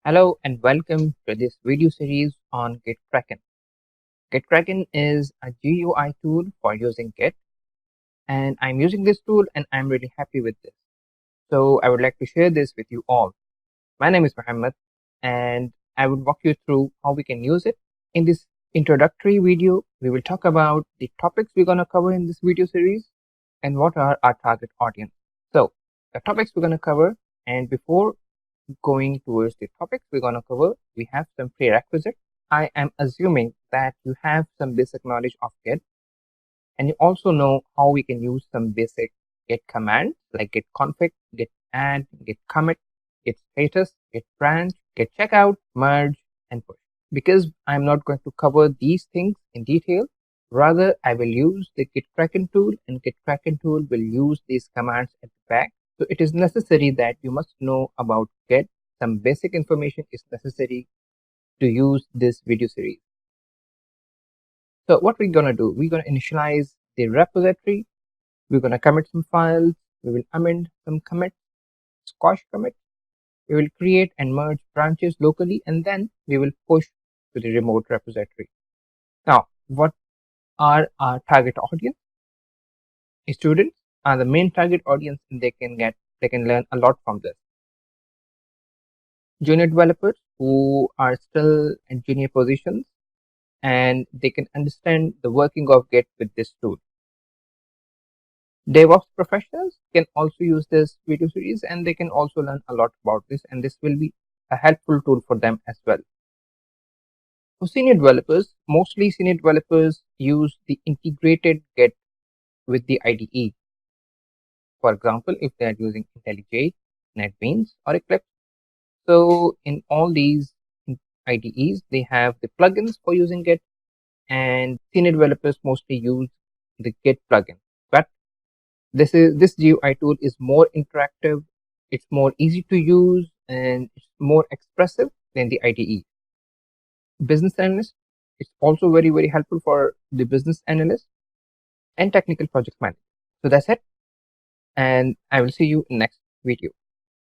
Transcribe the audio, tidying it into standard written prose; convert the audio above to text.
Hello and welcome to this video series on Git Kraken. Git Kraken is a GUI tool for using Git, and I'm using this tool and I'm really happy with this. So I would like to share this with you all. My name is Mohammed and I would walk you through how we can use it. In this introductory video, we will talk about the topics we're going to cover in this video series and what are our target audience. So the topics we're going to cover, and before going towards the topics we're going to cover, we have some prerequisites. I am assuming that you have some basic knowledge of Git, and you also know how we can use some basic Git commands like git config, git add, git commit, git status, git branch, git checkout, merge, and push. Because I'm not going to cover these things in detail, rather I will use the Git Kraken tool, and Git Kraken tool will use these commands at the back. So it is necessary that you must know about Git. Some basic information is necessary to use this video series. So what we're going to do, we're going to initialize the repository. We're going to commit some files. We will amend some commits, squash commit. We will create and merge branches locally, and then we will push to the remote repository. Now, what are our target audience? Students are the main target audience, and they can learn a lot from this. Junior developers who are still in junior positions, and they can understand the working of Git with this tool. DevOps professionals can also use this video series, and they can also learn a lot about this, and this will be a helpful tool for them as well. For senior developers, mostly senior developers use the integrated Git with the IDE. For example, if they are using IntelliJ, NetBeans, or Eclipse. So in all these IDEs, they have the plugins for using Git, and senior developers mostly use the Git plugin. But this GUI tool is more interactive, it's more easy to use, and it's more expressive than the IDE. Business analyst, it's also very helpful for the business analyst and technical project manager. So that's it, and I will see you in next video.